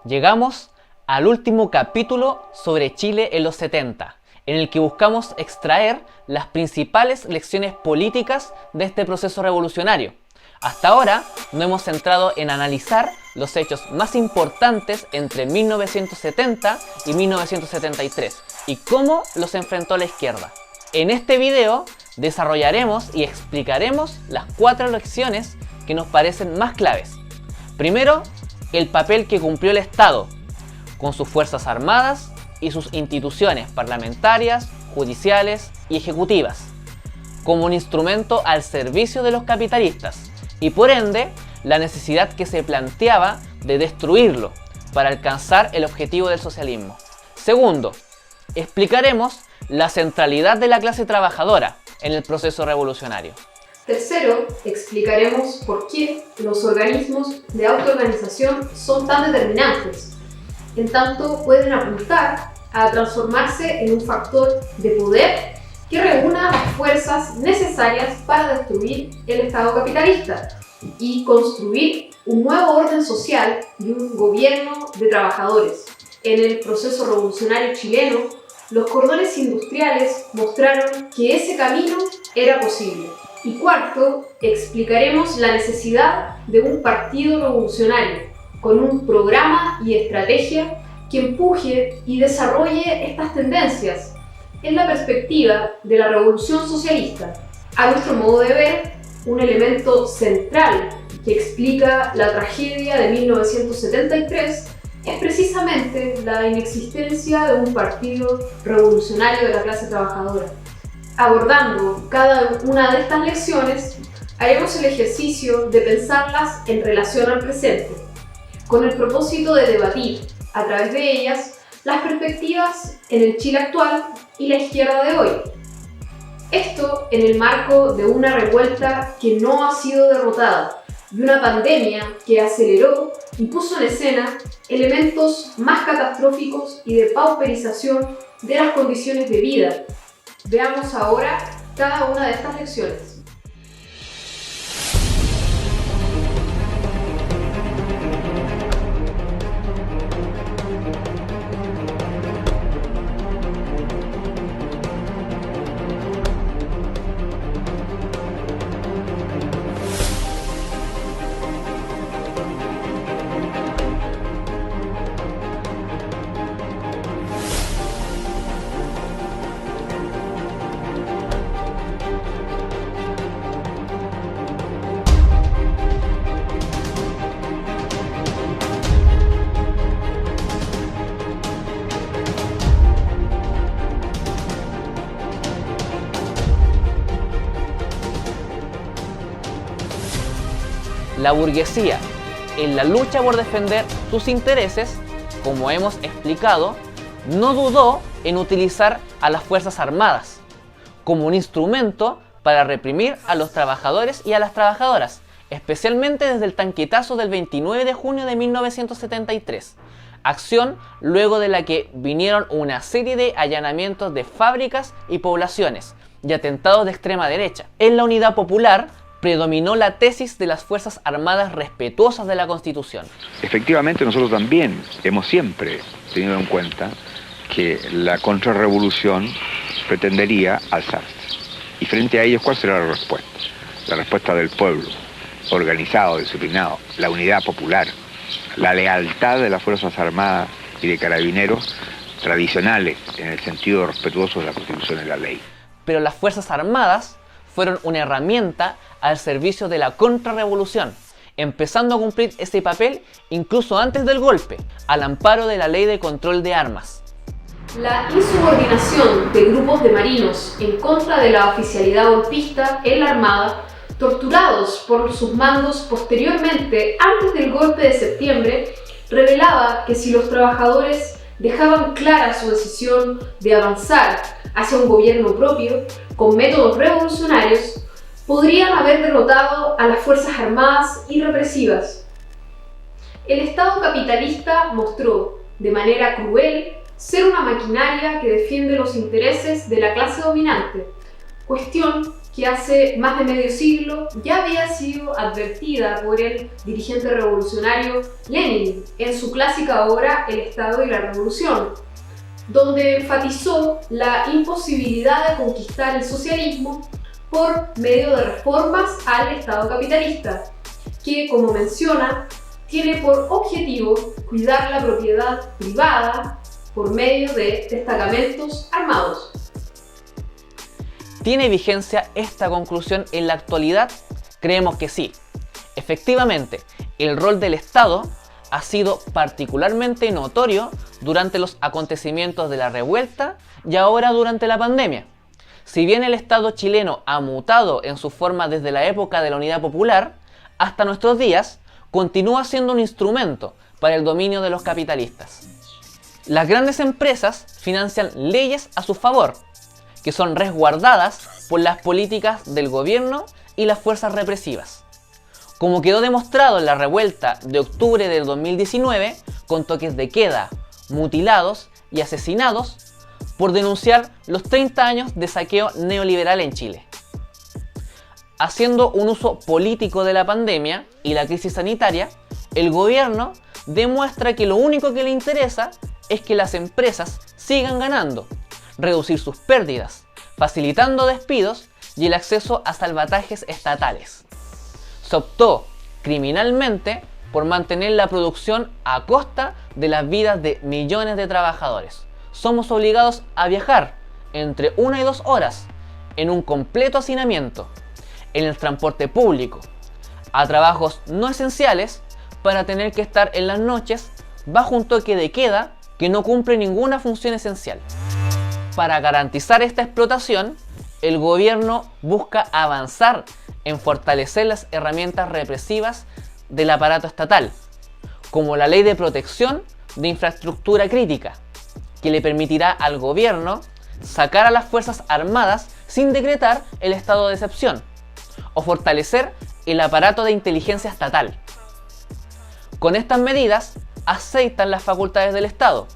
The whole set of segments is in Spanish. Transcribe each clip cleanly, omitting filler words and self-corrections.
Llegamos al último capítulo sobre Chile en los 70, en el que buscamos extraer las principales lecciones políticas de este proceso revolucionario. Hasta ahora nos hemos centrado en analizar los hechos más importantes entre 1970 y 1973 y cómo los enfrentó la izquierda. En este video desarrollaremos y explicaremos las 4 lecciones que nos parecen más claves. Primero, el papel que cumplió el Estado, con sus fuerzas armadas y sus instituciones parlamentarias, judiciales y ejecutivas, como un instrumento al servicio de los capitalistas, y por ende, la necesidad que se planteaba de destruirlo para alcanzar el objetivo del socialismo. Segundo, explicaremos la centralidad de la clase trabajadora en el proceso revolucionario. Tercero, explicaremos por qué los organismos de autoorganización son tan determinantes, en tanto pueden apuntar a transformarse en un factor de poder que reúna las fuerzas necesarias para destruir el Estado capitalista y construir un nuevo orden social y un gobierno de trabajadores. En el proceso revolucionario chileno, los cordones industriales mostraron que ese camino era posible. Y cuarto, explicaremos la necesidad de un partido revolucionario con un programa y estrategia que empuje y desarrolle estas tendencias en la perspectiva de la revolución socialista. A nuestro modo de ver, un elemento central que explica la tragedia de 1973 es precisamente la inexistencia de un partido revolucionario de la clase trabajadora. Abordando cada una de estas lecciones, haremos el ejercicio de pensarlas en relación al presente, con el propósito de debatir, a través de ellas, las perspectivas en el Chile actual y la izquierda de hoy. Esto en el marco de una revuelta que no ha sido derrotada, de una pandemia que aceleró y puso en escena elementos más catastróficos y de pauperización de las condiciones de vida. Veamos ahora cada una de estas lecciones. La burguesía, en la lucha por defender sus intereses, como hemos explicado, no dudó en utilizar a las Fuerzas Armadas como un instrumento para reprimir a los trabajadores y a las trabajadoras, especialmente desde el tanquetazo del 29 de junio de 1973, acción luego de la que vinieron una serie de allanamientos de fábricas y poblaciones y atentados de extrema derecha. En la Unidad Popular predominó la tesis de las Fuerzas Armadas respetuosas de la Constitución. Efectivamente, nosotros también hemos siempre tenido en cuenta que la contrarrevolución pretendería alzarse. Y frente a ellos, ¿cuál será la respuesta? La respuesta del pueblo, organizado, disciplinado, la unidad popular, la lealtad de las Fuerzas Armadas y de Carabineros tradicionales en el sentido respetuoso de la Constitución y la ley. Pero las Fuerzas Armadas fueron una herramienta al servicio de la contrarrevolución, empezando a cumplir ese papel incluso antes del golpe, al amparo de la Ley de Control de Armas. La insubordinación de grupos de marinos en contra de la oficialidad golpista en la Armada, torturados por sus mandos posteriormente antes del golpe de septiembre, revelaba que si los trabajadores dejaban clara su decisión de avanzar hacia un gobierno propio, con métodos revolucionarios, podrían haber derrotado a las Fuerzas Armadas y represivas. El Estado capitalista mostró, de manera cruel, ser una maquinaria que defiende los intereses de la clase dominante, cuestión que hace más de medio siglo ya había sido advertida por el dirigente revolucionario Lenin en su clásica obra El Estado y la Revolución, donde enfatizó la imposibilidad de conquistar el socialismo por medio de reformas al Estado capitalista, que, como menciona, tiene por objetivo cuidar la propiedad privada por medio de destacamentos armados. ¿Tiene vigencia esta conclusión en la actualidad? Creemos que sí. Efectivamente, el rol del Estado ha sido particularmente notorio durante los acontecimientos de la revuelta y ahora durante la pandemia. Si bien el Estado chileno ha mutado en su forma desde la época de la Unidad Popular hasta nuestros días, continúa siendo un instrumento para el dominio de los capitalistas. Las grandes empresas financian leyes a su favor, que son resguardadas por las políticas del gobierno y las fuerzas represivas. Como quedó demostrado en la revuelta de octubre del 2019, con toques de queda, mutilados y asesinados por denunciar los 30 años de saqueo neoliberal en Chile. Haciendo un uso político de la pandemia y la crisis sanitaria, el gobierno demuestra que lo único que le interesa es que las empresas sigan ganando, reducir sus pérdidas, facilitando despidos y el acceso a salvatajes estatales. Se optó criminalmente por mantener la producción a costa de las vidas de millones de trabajadores. Somos obligados a viajar entre 1 y 2 horas en un completo hacinamiento, en el transporte público, a trabajos no esenciales para tener que estar en las noches bajo un toque de queda que no cumple ninguna función esencial. Para garantizar esta explotación, el gobierno busca avanzar en fortalecer las herramientas represivas del aparato estatal, como la Ley de Protección de Infraestructura Crítica, que le permitirá al gobierno sacar a las Fuerzas Armadas sin decretar el estado de excepción, o fortalecer el aparato de inteligencia estatal. Con estas medidas, aceitan las facultades del Estado,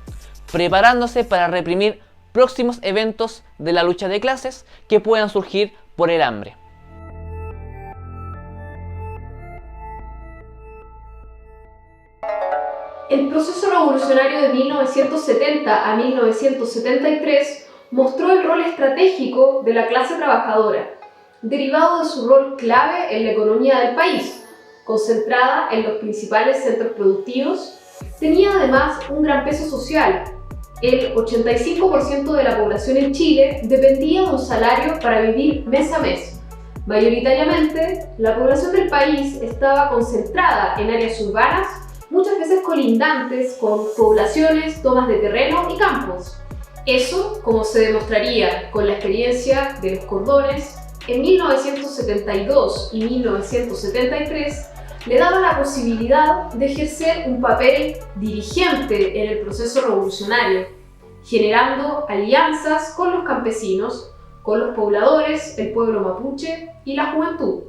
preparándose para reprimir próximos eventos de la lucha de clases que puedan surgir por el hambre. El proceso revolucionario de 1970 a 1973 mostró el rol estratégico de la clase trabajadora, derivado de su rol clave en la economía del país, concentrada en los principales centros productivos. Tenía además un gran peso social. El 85% de la población en Chile dependía de un salario para vivir mes a mes. Mayoritariamente, la población del país estaba concentrada en áreas urbanas, muchas veces colindantes con poblaciones, tomas de terreno y campos. Eso, como se demostraría con la experiencia de los cordones, en 1972 y 1973 le daba la posibilidad de ejercer un papel dirigente en el proceso revolucionario, generando alianzas con los campesinos, con los pobladores, el pueblo mapuche y la juventud.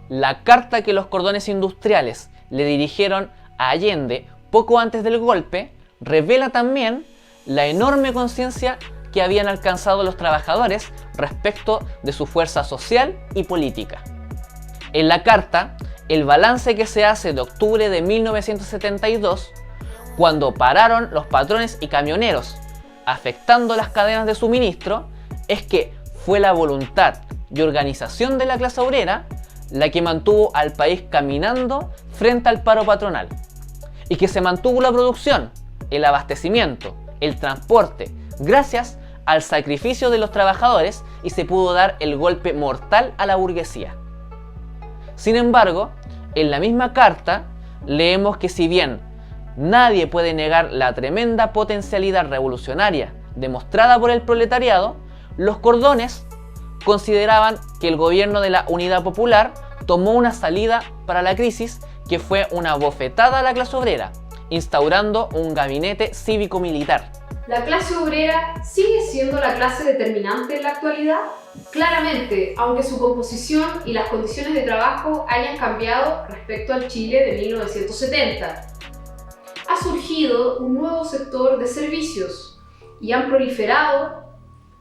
La carta que los cordones industriales le dirigieron a Allende poco antes del golpe revela también la enorme conciencia que habían alcanzado los trabajadores respecto de su fuerza social y política. En la carta, el balance que se hace de octubre de 1972, cuando pararon los patrones y camioneros, afectando las cadenas de suministro, es que fue la voluntad y organización de la clase obrera la que mantuvo al país caminando frente al paro patronal, y que se mantuvo la producción, el abastecimiento, el transporte, gracias al sacrificio de los trabajadores, y se pudo dar el golpe mortal a la burguesía. Sin embargo, en la misma carta leemos que si bien nadie puede negar la tremenda potencialidad revolucionaria demostrada por el proletariado, los cordones consideraban que el gobierno de la Unidad Popular tomó una salida para la crisis que fue una bofetada a la clase obrera, instaurando un gabinete cívico-militar. ¿La clase obrera sigue siendo la clase determinante en la actualidad? Claramente, aunque su composición y las condiciones de trabajo hayan cambiado respecto al Chile de 1970. Ha surgido un nuevo sector de servicios y han proliferado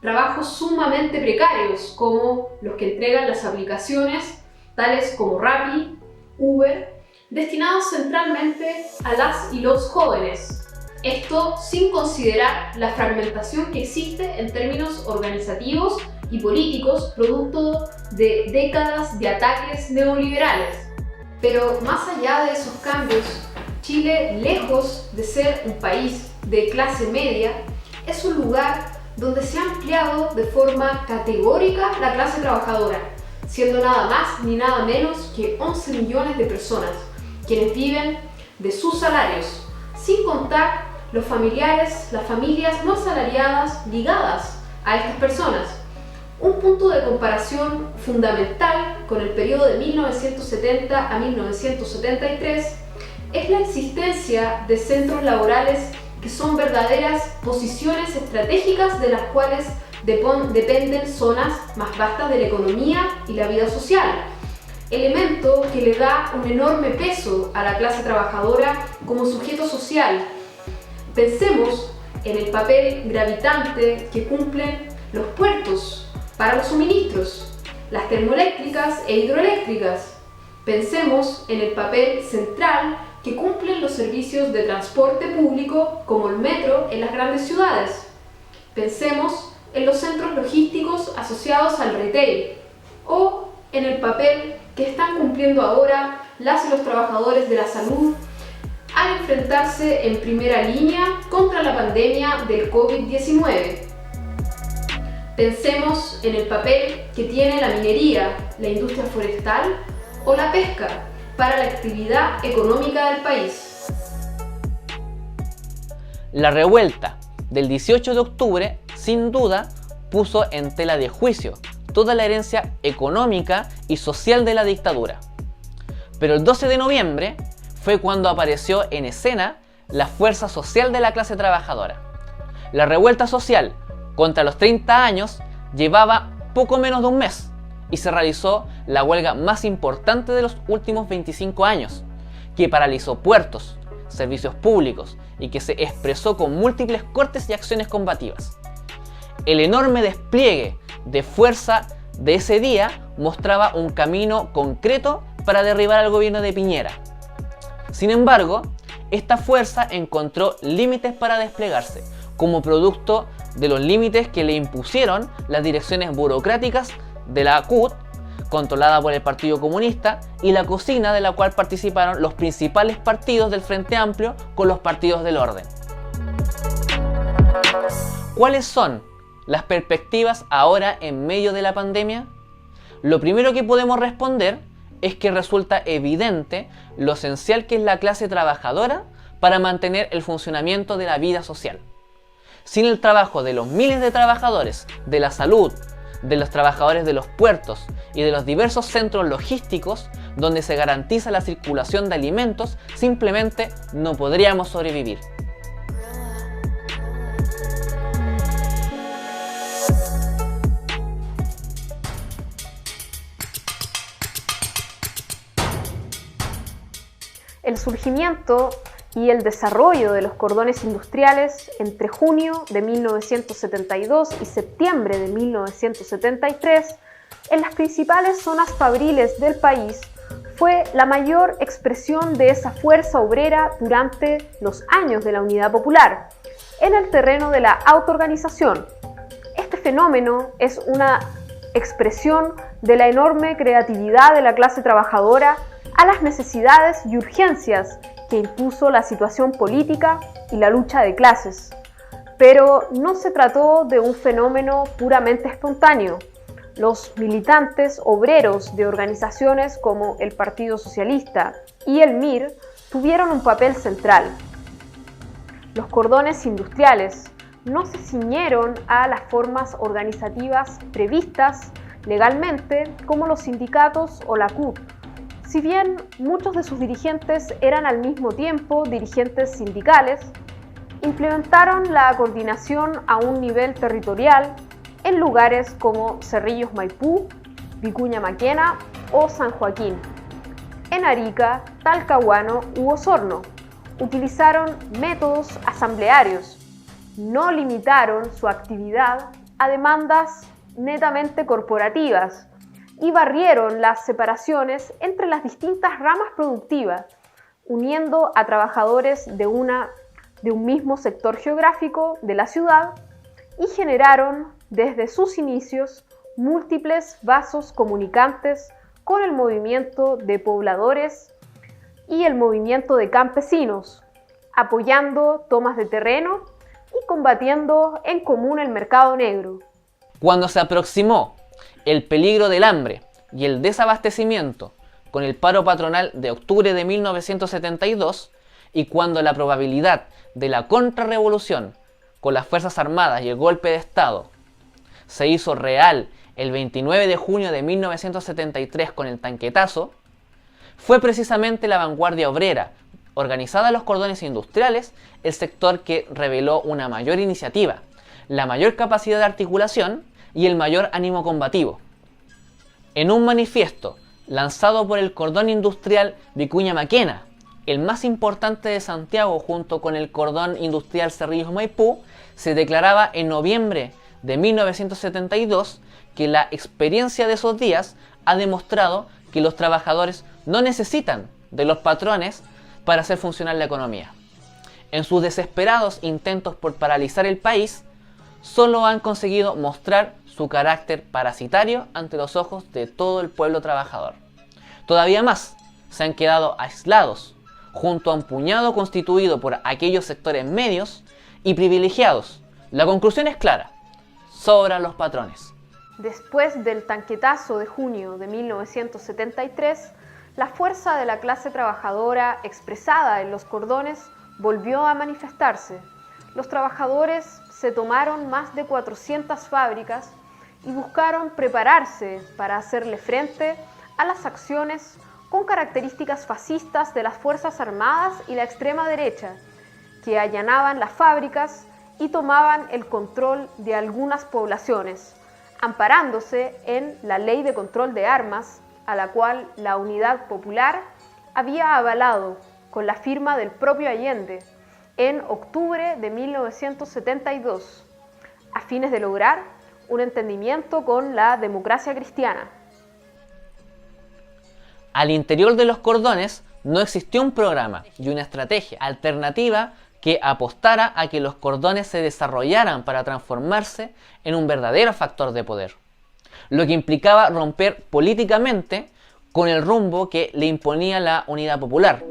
trabajos sumamente precarios como los que entregan las aplicaciones tales como Rappi, Uber, destinados centralmente a las y los jóvenes. Esto sin considerar la fragmentación que existe en términos organizativos y políticos producto de décadas de ataques neoliberales. Pero más allá de esos cambios, Chile, lejos de ser un país de clase media, es un lugar donde se ha ampliado de forma categórica la clase trabajadora, siendo nada más ni nada menos que 11 millones de personas quienes viven de sus salarios, sin contar los familiares, las familias no asalariadas ligadas a estas personas. Un punto de comparación fundamental con el periodo de 1970 a 1973 es la existencia de centros laborales que son verdaderas posiciones estratégicas de las cuales dependen zonas más vastas de la economía y la vida social, elemento que le da un enorme peso a la clase trabajadora como sujeto social. Pensemos en el papel gravitante que cumplen los puertos para los suministros, las termoeléctricas e hidroeléctricas. Pensemos en el papel central que cumplen los servicios de transporte público como el metro en las grandes ciudades. Pensemos en los centros logísticos asociados al retail o en el papel que están cumpliendo ahora las y los trabajadores de la salud al enfrentarse en primera línea contra la pandemia del COVID-19. Pensemos en el papel que tiene la minería, la industria forestal o la pesca para la actividad económica del país. La revuelta del 18 de octubre, sin duda, puso en tela de juicio toda la herencia económica y social de la dictadura. Pero el 12 de noviembre fue cuando apareció en escena la fuerza social de la clase trabajadora. La revuelta social contra los 30 años llevaba poco menos de un mes y se realizó la huelga más importante de los últimos 25 años, que paralizó puertos, servicios públicos y que se expresó con múltiples cortes y acciones combativas. El enorme despliegue de fuerza de ese día mostraba un camino concreto para derribar al gobierno de Piñera. Sin embargo, esta fuerza encontró límites para desplegarse, como producto de los límites que le impusieron las direcciones burocráticas de la CUT, controlada por el Partido Comunista, y la cocina de la cual participaron los principales partidos del Frente Amplio con los partidos del orden. ¿Cuáles son las perspectivas ahora en medio de la pandemia? Lo primero que podemos responder es que resulta evidente lo esencial que es la clase trabajadora para mantener el funcionamiento de la vida social. Sin el trabajo de los miles de trabajadores de la salud, de los trabajadores de los puertos y de los diversos centros logísticos donde se garantiza la circulación de alimentos, simplemente no podríamos sobrevivir. El surgimiento y el desarrollo de los cordones industriales entre junio de 1972 y septiembre de 1973 en las principales zonas fabriles del país fue la mayor expresión de esa fuerza obrera durante los años de la Unidad Popular, en el terreno de la autoorganización. Este fenómeno es una expresión de la enorme creatividad de la clase trabajadora a las necesidades y urgencias que impuso la situación política y la lucha de clases. Pero no se trató de un fenómeno puramente espontáneo. Los militantes obreros de organizaciones como el Partido Socialista y el MIR tuvieron un papel central. Los cordones industriales no se ciñeron a las formas organizativas previstas legalmente como los sindicatos o la CUT. Si bien muchos de sus dirigentes eran al mismo tiempo dirigentes sindicales, implementaron la coordinación a un nivel territorial en lugares como Cerrillos Maipú, Vicuña Maquena o San Joaquín. En Arica, Talcahuano u Osorno, utilizaron métodos asamblearios, no limitaron su actividad a demandas netamente corporativas y barrieron las separaciones entre las distintas ramas productivas, uniendo a trabajadores de un mismo sector geográfico de la ciudad y generaron desde sus inicios múltiples vasos comunicantes con el movimiento de pobladores y el movimiento de campesinos, apoyando tomas de terreno y combatiendo en común el mercado negro. Cuando se aproximó el peligro del hambre y el desabastecimiento con el paro patronal de octubre de 1972 y cuando la probabilidad de la contrarrevolución con las Fuerzas Armadas y el golpe de Estado se hizo real el 29 de junio de 1973 con el tanquetazo, fue precisamente la vanguardia obrera, organizada en los cordones industriales, el sector que reveló una mayor iniciativa, la mayor capacidad de articulación y el mayor ánimo combativo. En un manifiesto lanzado por el Cordón Industrial Vicuña Maquena, el más importante de Santiago junto con el Cordón Industrial Cerrillos Maipú, se declaraba en noviembre de 1972 que la experiencia de esos días ha demostrado que los trabajadores no necesitan de los patrones para hacer funcionar la economía. En sus desesperados intentos por paralizar el país, solo han conseguido mostrar su carácter parasitario ante los ojos de todo el pueblo trabajador. Todavía más, se han quedado aislados, junto a un puñado constituido por aquellos sectores medios y privilegiados. La conclusión es clara: sobran los patrones. Después del tanquetazo de junio de 1973, la fuerza de la clase trabajadora expresada en los cordones volvió a manifestarse. Los trabajadores se tomaron más de 400 fábricas y buscaron prepararse para hacerle frente a las acciones con características fascistas de las Fuerzas Armadas y la extrema derecha, que allanaban las fábricas y tomaban el control de algunas poblaciones, amparándose en la Ley de Control de Armas, a la cual la Unidad Popular había avalado con la firma del propio Allende en octubre de 1972, a fines de lograr un entendimiento con la democracia cristiana. Al interior de los cordones no existió un programa y una estrategia alternativa que apostara a que los cordones se desarrollaran para transformarse en un verdadero factor de poder, lo que implicaba romper políticamente con el rumbo que le imponía la Unidad Popular.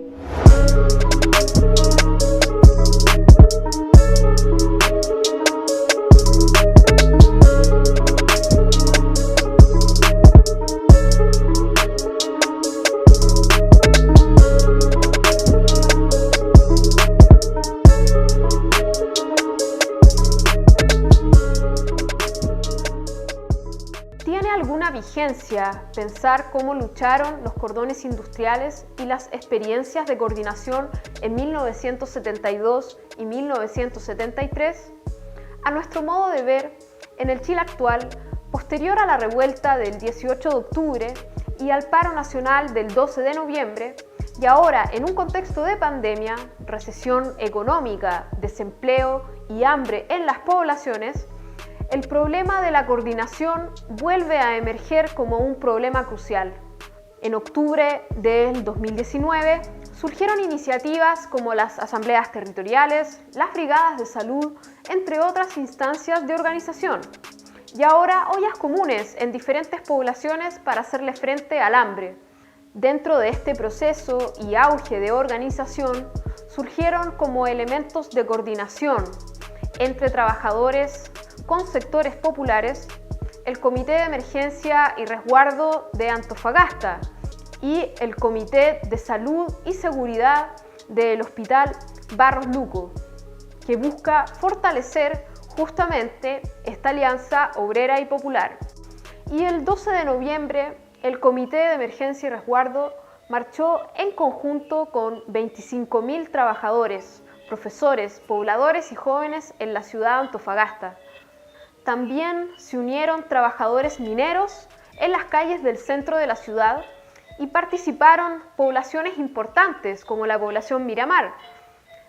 ¿Tiene alguna vigencia pensar cómo lucharon los cordones industriales y las experiencias de coordinación en 1972 y 1973? A nuestro modo de ver, en el Chile actual, posterior a la revuelta del 18 de octubre y al paro nacional del 12 de noviembre, y ahora en un contexto de pandemia, recesión económica, desempleo y hambre en las poblaciones, el problema de la coordinación vuelve a emerger como un problema crucial. En octubre del 2019 surgieron iniciativas como las asambleas territoriales, las brigadas de salud, entre otras instancias de organización. Y ahora ollas comunes en diferentes poblaciones para hacerle frente al hambre. Dentro de este proceso y auge de organización surgieron como elementos de coordinación entre trabajadores con sectores populares, el Comité de Emergencia y Resguardo de Antofagasta y el Comité de Salud y Seguridad del Hospital Barros Luco, que busca fortalecer justamente esta alianza obrera y popular. Y el 12 de noviembre, el Comité de Emergencia y Resguardo marchó en conjunto con 25.000 trabajadores, profesores, pobladores y jóvenes en la ciudad de Antofagasta. También se unieron trabajadores mineros en las calles del centro de la ciudad y participaron poblaciones importantes como la población Miramar.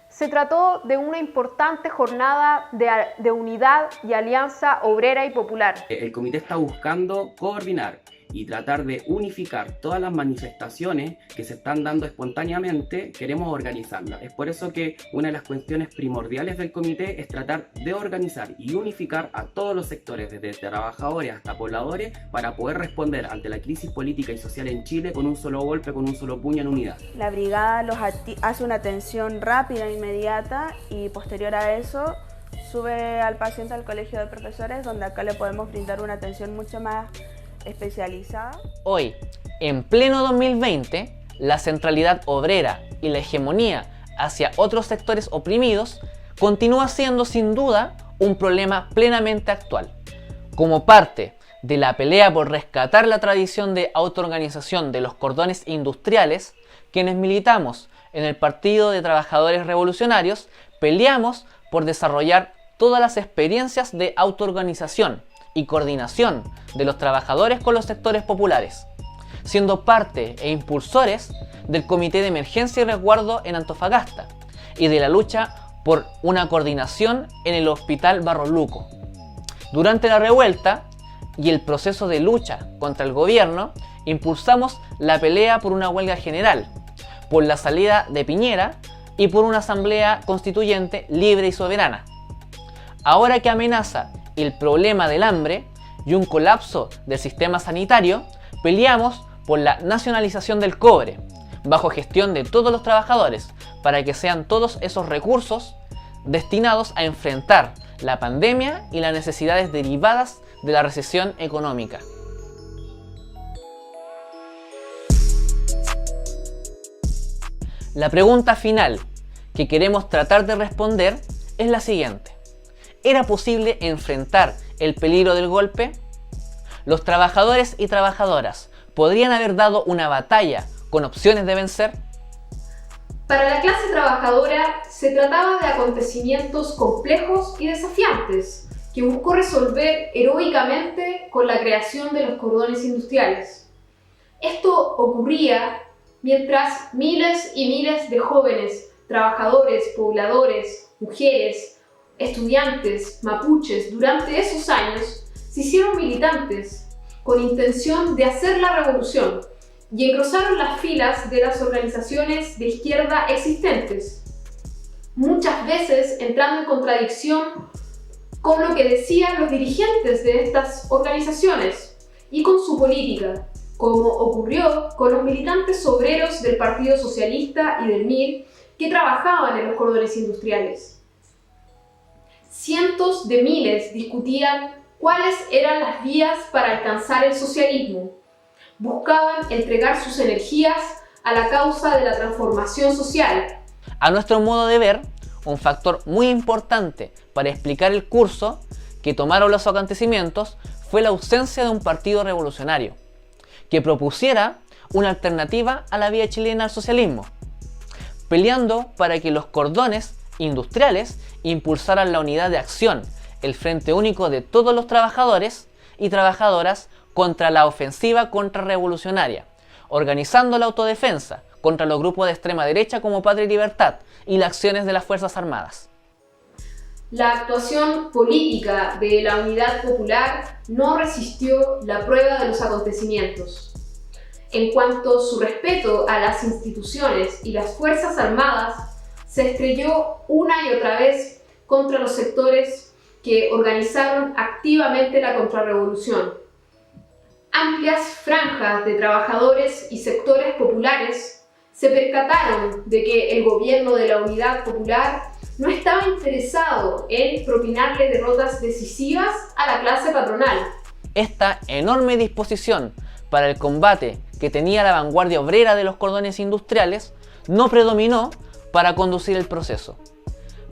Se trató de una importante jornada de unidad y alianza obrera y popular. El comité está buscando coordinar y tratar de unificar todas las manifestaciones que se están dando espontáneamente. Queremos organizarlas. Es por eso que una de las cuestiones primordiales del comité es tratar de organizar y unificar a todos los sectores, desde trabajadores hasta pobladores, para poder responder ante la crisis política y social en Chile con un solo golpe, con un solo puño en unidad. La brigada hace una atención rápida e inmediata y posterior a eso sube al paciente al colegio de profesores, donde acá le podemos brindar una atención mucho más especializada. Hoy, en pleno 2020, la centralidad obrera y la hegemonía hacia otros sectores oprimidos continúa siendo sin duda un problema plenamente actual. Como parte de la pelea por rescatar la tradición de autoorganización de los cordones industriales, quienes militamos en el Partido de Trabajadores Revolucionarios peleamos por desarrollar todas las experiencias de autoorganización y coordinación de los trabajadores con los sectores populares, siendo parte e impulsores del Comité de Emergencia y Resguardo en Antofagasta y de la lucha por una coordinación en el Hospital Barro Luco. Durante la revuelta y el proceso de lucha contra el gobierno, impulsamos la pelea por una huelga general, por la salida de Piñera y por una asamblea constituyente libre y soberana. Ahora que amenaza el problema del hambre y un colapso del sistema sanitario, peleamos por la nacionalización del cobre, bajo gestión de todos los trabajadores, para que sean todos esos recursos destinados a enfrentar la pandemia y las necesidades derivadas de la recesión económica. La pregunta final que queremos tratar de responder es la siguiente. ¿Era posible enfrentar el peligro del golpe? ¿Los trabajadores y trabajadoras podrían haber dado una batalla con opciones de vencer? Para la clase trabajadora se trataba de acontecimientos complejos y desafiantes que buscó resolver heroicamente con la creación de los cordones industriales. Esto ocurría mientras miles y miles de jóvenes, trabajadores, pobladores, mujeres, estudiantes, mapuches, durante esos años se hicieron militantes con intención de hacer la revolución y engrosaron las filas de las organizaciones de izquierda existentes, muchas veces entrando en contradicción con lo que decían los dirigentes de estas organizaciones y con su política, como ocurrió con los militantes obreros del Partido Socialista y del MIR que trabajaban en los cordones industriales. Cientos de miles discutían cuáles eran las vías para alcanzar el socialismo. Buscaban entregar sus energías a la causa de la transformación social. A nuestro modo de ver, un factor muy importante para explicar el curso que tomaron los acontecimientos fue la ausencia de un partido revolucionario que propusiera una alternativa a la vía chilena al socialismo, peleando para que los cordones industriales impulsaran la unidad de acción, el frente único de todos los trabajadores y trabajadoras contra la ofensiva contrarrevolucionaria, organizando la autodefensa contra los grupos de extrema derecha como Patria y Libertad y las acciones de las Fuerzas Armadas. La actuación política de la Unidad Popular no resistió la prueba de los acontecimientos. En cuanto a su respeto a las instituciones y las Fuerzas Armadas, se estrelló una y otra vez contra los sectores que organizaron activamente la contrarrevolución. Amplias franjas de trabajadores y sectores populares se percataron de que el gobierno de la Unidad Popular no estaba interesado en propinarle derrotas decisivas a la clase patronal. Esta enorme disposición para el combate que tenía la vanguardia obrera de los cordones industriales no predominó para conducir el proceso.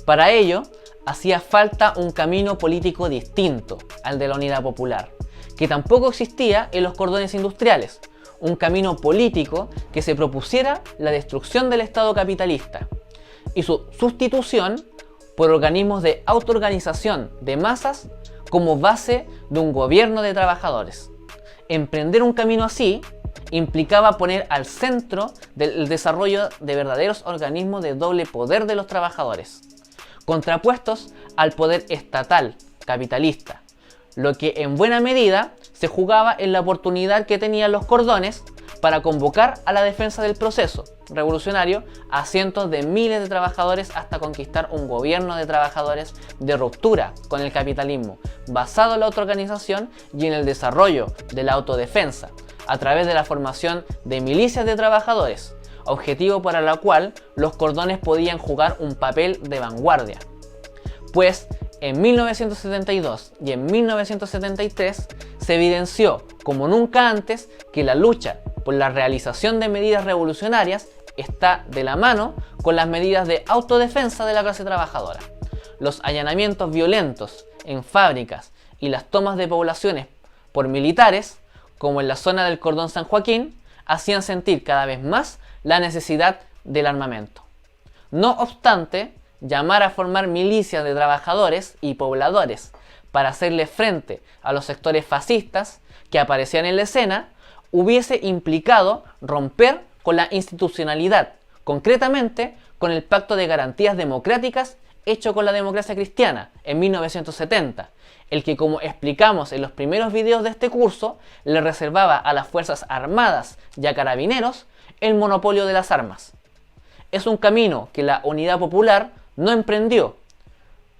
Para ello, hacía falta un camino político distinto al de la Unidad Popular, que tampoco existía en los cordones industriales, un camino político que se propusiera la destrucción del Estado capitalista y su sustitución por organismos de autoorganización de masas como base de un gobierno de trabajadores. Emprender un camino así implicaba poner al centro del desarrollo de verdaderos organismos de doble poder de los trabajadores, contrapuestos al poder estatal, capitalista, lo que en buena medida se jugaba en la oportunidad que tenían los cordones para convocar a la defensa del proceso revolucionario a cientos de miles de trabajadores hasta conquistar un gobierno de trabajadores de ruptura con el capitalismo, basado en la autoorganización y en el desarrollo de la autodefensa, a través de la formación de milicias de trabajadores, objetivo para la cual los cordones podían jugar un papel de vanguardia. Pues en 1972 y en 1973 se evidenció como nunca antes que la lucha por la realización de medidas revolucionarias está de la mano con las medidas de autodefensa de la clase trabajadora. Los allanamientos violentos en fábricas y las tomas de poblaciones por militares, como en la zona del Cordón San Joaquín, hacían sentir cada vez más la necesidad del armamento. No obstante, llamar a formar milicias de trabajadores y pobladores para hacerle frente a los sectores fascistas que aparecían en la escena hubiese implicado romper con la institucionalidad, concretamente con el Pacto de Garantías Democráticas hecho con la democracia cristiana en 1970, el que, como explicamos en los primeros videos de este curso, le reservaba a las Fuerzas Armadas y a Carabineros el monopolio de las armas. Es un camino que la Unidad Popular no emprendió,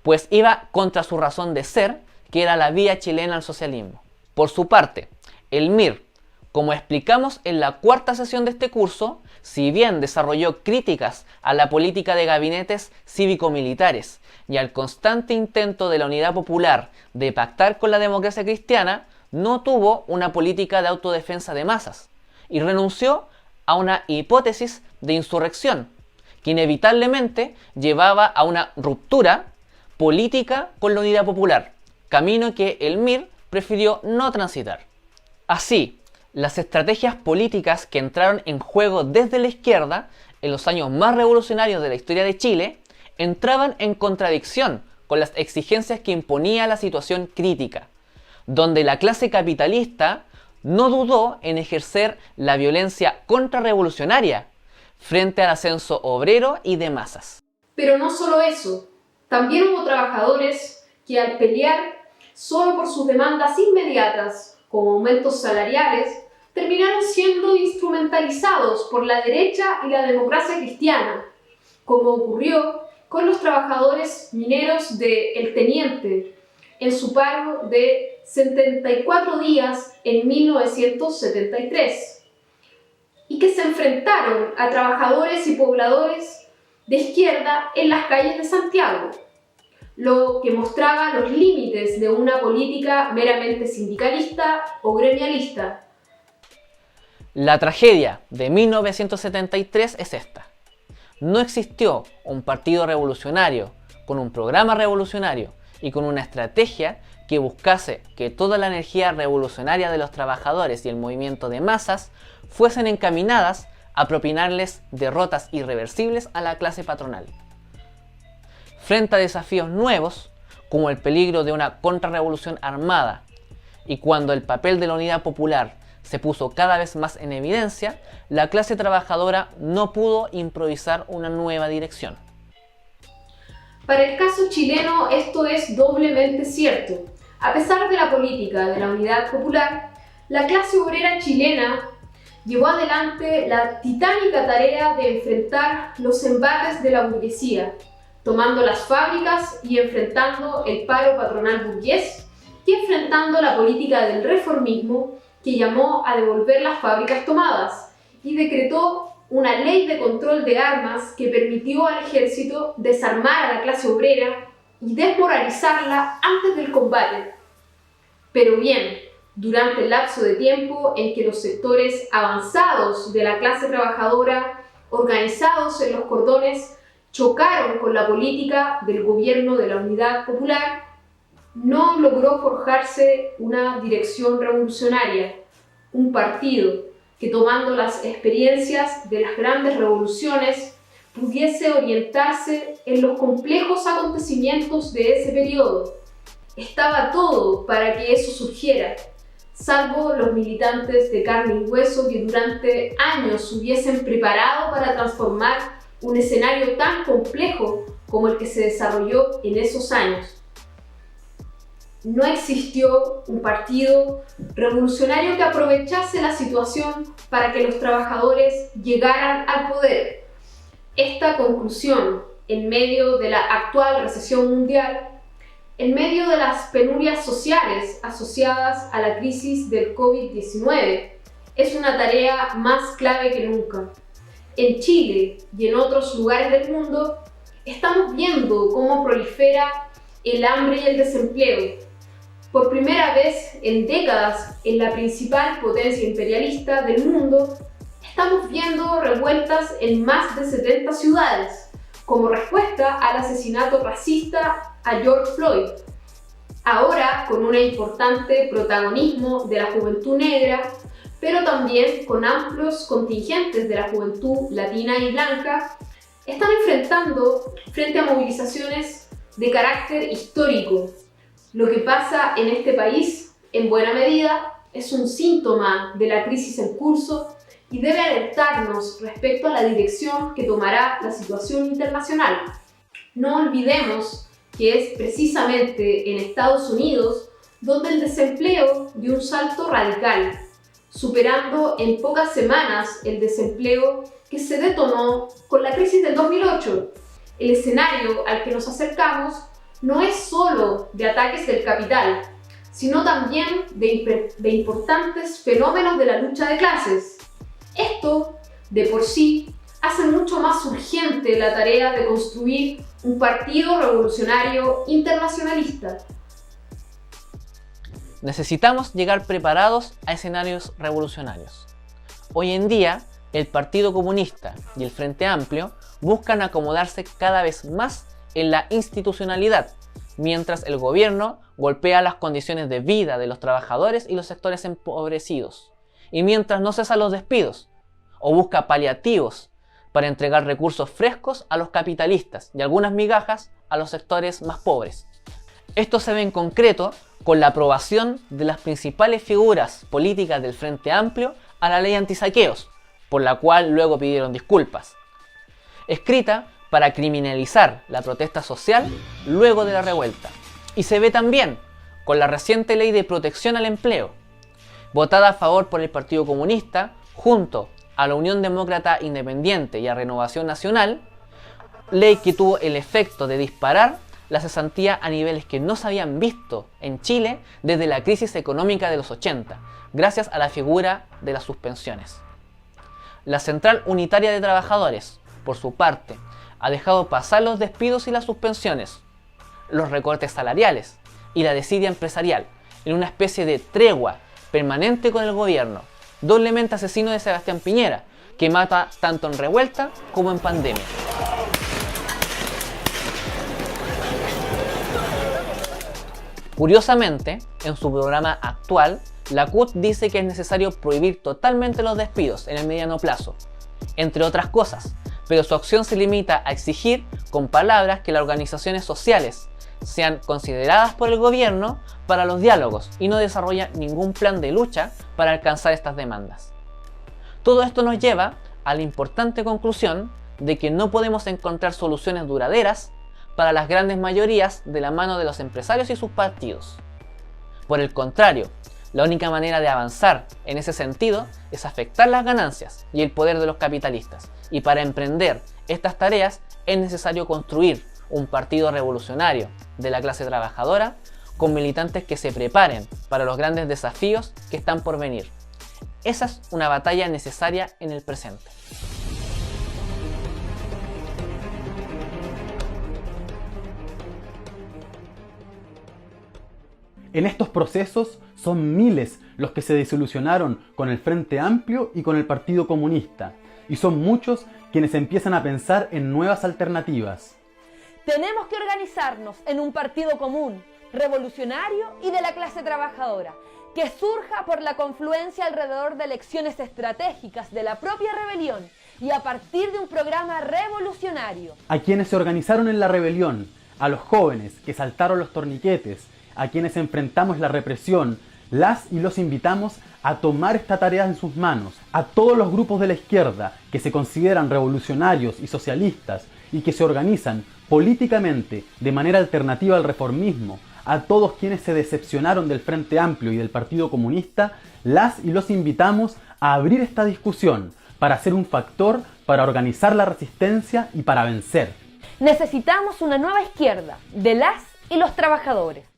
pues iba contra su razón de ser, que era la vía chilena al socialismo. Por su parte, el MIR, como explicamos en la cuarta sesión de este curso, si bien desarrolló críticas a la política de gabinetes cívico-militares y al constante intento de la Unidad Popular de pactar con la democracia cristiana, no tuvo una política de autodefensa de masas y renunció a una hipótesis de insurrección que inevitablemente llevaba a una ruptura política con la Unidad Popular, camino que el MIR prefirió no transitar. Así, las estrategias políticas que entraron en juego desde la izquierda en los años más revolucionarios de la historia de Chile entraban en contradicción con las exigencias que imponía la situación crítica, donde la clase capitalista no dudó en ejercer la violencia contrarrevolucionaria frente al ascenso obrero y de masas. Pero no solo eso, también hubo trabajadores que al pelear solo por sus demandas inmediatas, como aumentos salariales, terminaron siendo instrumentalizados por la derecha y la democracia cristiana, como ocurrió con los trabajadores mineros de El Teniente en su paro de 74 días en 1973, y que se enfrentaron a trabajadores y pobladores de izquierda en las calles de Santiago, lo que mostraba los límites de una política meramente sindicalista o gremialista. La tragedia de 1973 es esta. No existió un partido revolucionario con un programa revolucionario y con una estrategia que buscase que toda la energía revolucionaria de los trabajadores y el movimiento de masas fuesen encaminadas a propinarles derrotas irreversibles a la clase patronal. Frente a desafíos nuevos, como el peligro de una contrarrevolución armada, y cuando el papel de la Unidad Popular se puso cada vez más en evidencia, la clase trabajadora no pudo improvisar una nueva dirección. Para el caso chileno esto es doblemente cierto. A pesar de la política de la Unidad Popular, la clase obrera chilena llevó adelante la titánica tarea de enfrentar los embates de la burguesía, tomando las fábricas y enfrentando el paro patronal burgués y enfrentando la política del reformismo que llamó a devolver las fábricas tomadas y decretó una ley de control de armas que permitió al ejército desarmar a la clase obrera y desmoralizarla antes del combate. Pero bien, durante el lapso de tiempo en que los sectores avanzados de la clase trabajadora, organizados en los cordones, chocaron con la política del gobierno de la Unidad Popular, no logró forjarse una dirección revolucionaria, un partido que, tomando las experiencias de las grandes revoluciones, pudiese orientarse en los complejos acontecimientos de ese periodo. Estaba todo para que eso surgiera. salvo los militantes de carne y hueso que durante años hubiesen preparado para transformar un escenario tan complejo como el que se desarrolló en esos años. No existió un partido revolucionario que aprovechase la situación para que los trabajadores llegaran al poder. Esta conclusión, en medio de la actual recesión mundial, en medio de las penurias sociales asociadas a la crisis del COVID-19, es una tarea más clave que nunca. En Chile y en otros lugares del mundo, estamos viendo cómo prolifera el hambre y el desempleo. Por primera vez en décadas, en la principal potencia imperialista del mundo, estamos viendo revueltas en más de 70 ciudades, como respuesta al asesinato racista a George Floyd. Ahora con un importante protagonismo de la juventud negra, pero también con amplios contingentes de la juventud latina y blanca, están enfrentando frente a movilizaciones de carácter histórico. Lo que pasa en este país, en buena medida, es un síntoma de la crisis en curso y debe alertarnos respecto a la dirección que tomará la situación internacional. No olvidemos que es precisamente en Estados Unidos donde el desempleo dio un salto radical, superando en pocas semanas el desempleo que se detonó con la crisis del 2008. El escenario al que nos acercamos no es solo de ataques del capital, sino también de importantes fenómenos de la lucha de clases. Esto, de por sí, hace mucho más urgente la tarea de construir un partido revolucionario internacionalista. Necesitamos llegar preparados a escenarios revolucionarios. Hoy en día, el Partido Comunista y el Frente Amplio buscan acomodarse cada vez más en la institucionalidad, mientras el gobierno golpea las condiciones de vida de los trabajadores y los sectores empobrecidos, y mientras no cesan los despidos, o busca paliativos para entregar recursos frescos a los capitalistas y algunas migajas a los sectores más pobres. Esto se ve en concreto con la aprobación de las principales figuras políticas del Frente Amplio a la ley antisaqueos, por la cual luego pidieron disculpas, escrita para criminalizar la protesta social luego de la revuelta. Y se ve también con la reciente ley de protección al empleo, votada a favor por el Partido Comunista junto a la Unión Demócrata Independiente y a Renovación Nacional, ley que tuvo el efecto de disparar la cesantía a niveles que no se habían visto en Chile desde la crisis económica de los 80, gracias a la figura de las suspensiones. La Central Unitaria de Trabajadores, por su parte, ha dejado pasar los despidos y las suspensiones, los recortes salariales y la desidia empresarial en una especie de tregua permanente con el gobierno, doblemente asesino de Sebastián Piñera, que mata tanto en revuelta como en pandemia. Curiosamente, en su programa actual, la CUT dice que es necesario prohibir totalmente los despidos en el mediano plazo, entre otras cosas, pero su acción se limita a exigir con palabras que las organizaciones sociales sean consideradas por el gobierno para los diálogos y no desarrolla ningún plan de lucha para alcanzar estas demandas. Todo esto nos lleva a la importante conclusión de que no podemos encontrar soluciones duraderas para las grandes mayorías de la mano de los empresarios y sus partidos. Por el contrario, la única manera de avanzar en ese sentido es afectar las ganancias y el poder de los capitalistas, y para emprender estas tareas es necesario construir un partido revolucionario de la clase trabajadora con militantes que se preparen para los grandes desafíos que están por venir. Esa es una batalla necesaria en el presente. En estos procesos son miles los que se desilusionaron con el Frente Amplio y con el Partido Comunista, y son muchos quienes empiezan a pensar en nuevas alternativas. Tenemos que organizarnos en un partido común, revolucionario y de la clase trabajadora, que surja por la confluencia alrededor de elecciones estratégicas de la propia rebelión y a partir de un programa revolucionario. A quienes se organizaron en la rebelión, a los jóvenes que saltaron los torniquetes, a quienes enfrentamos la represión, Las y los invitamos a tomar esta tarea en sus manos. A todos los grupos de la izquierda que se consideran revolucionarios y socialistas y que se organizan políticamente de manera alternativa al reformismo, a todos quienes se decepcionaron del Frente Amplio y del Partido Comunista, las y los invitamos a abrir esta discusión para ser un factor para organizar la resistencia y para vencer. Necesitamos una nueva izquierda de las y los trabajadores.